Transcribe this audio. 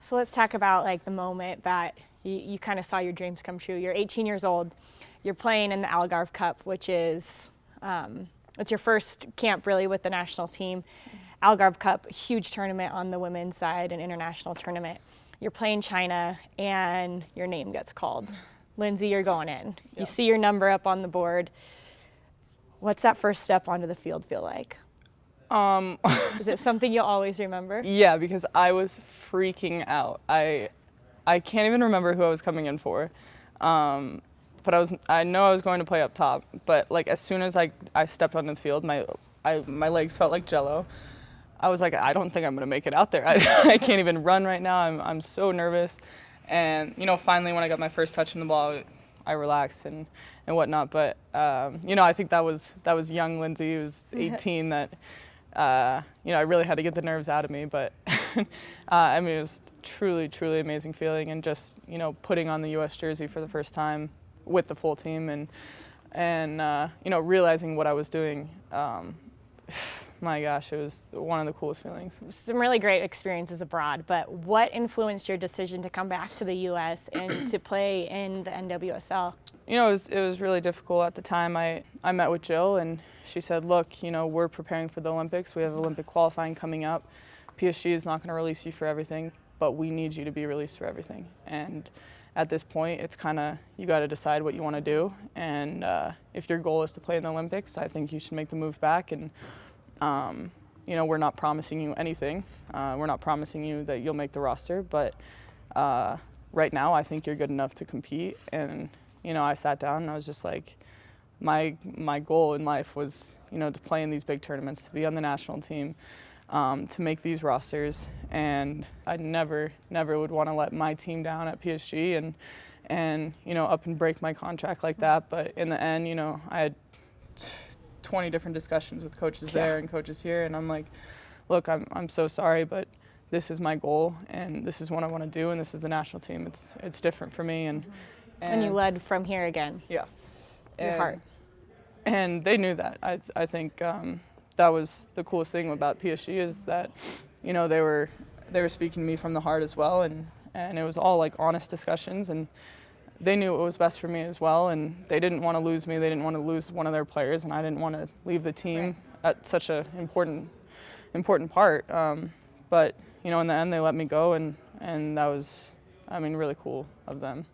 So let's talk about like the moment that you kind of saw your dreams come true. You're 18 years old. You're playing in the Algarve Cup, which is it's your first camp really with the national team. Algarve Cup, huge tournament on the women's side, an international tournament. You're playing China, and your name gets called. Lindsay, you're going in. You see your number up on the board. What's that first step onto the field feel like? Is it something you'll always remember? Yeah, because I was freaking out. I can't even remember who I was coming in for, but I know I was going to play up top. But like as soon as I stepped onto the field, my legs felt like jello. I was like, I don't think I'm gonna make it out there. I can't even run right now. I'm so nervous, and finally when I got my first touch on the ball, I relaxed and whatnot. But I think that was young Lindsay, who was 18, that. I really had to get the nerves out of me, but it was truly, truly amazing feeling, and just, putting on the U.S. jersey for the first time with the full team and realizing what I was doing. My gosh, it was one of the coolest feelings. Some really great experiences abroad, but what influenced your decision to come back to the U.S. and to play in the NWSL? It was really difficult at the time. I met with Jill, and she said, look, we're preparing for the Olympics. We have Olympic qualifying coming up. PSG is not going to release you for everything, but we need you to be released for everything. And at this point, it's kind of, you got to decide what you want to do. And if your goal is to play in the Olympics, I think you should make the move back. And we're not promising you anything. We're not promising you that you'll make the roster, but right now I think you're good enough to compete. And I sat down and I was just like, my goal in life was to play in these big tournaments, to be on the national team, to make these rosters, and I never would want to let my team down at PSG and up and break my contract like that. But in the end, I had 20 different discussions with coaches there and coaches here, and I'm like, look, I'm so sorry, but this is my goal, and this is what I want to do, and this is the national team. It's different for me, and you led from here again. Yeah, your heart. And they knew that. I think that was the coolest thing about PSG, is that they were speaking to me from the heart as well, and it was all like honest discussions, and they knew what was best for me as well, and they didn't want to lose me. They didn't want to lose one of their players, and I didn't want to leave the team at such an important part. But in the end, they let me go, and that was, really cool of them.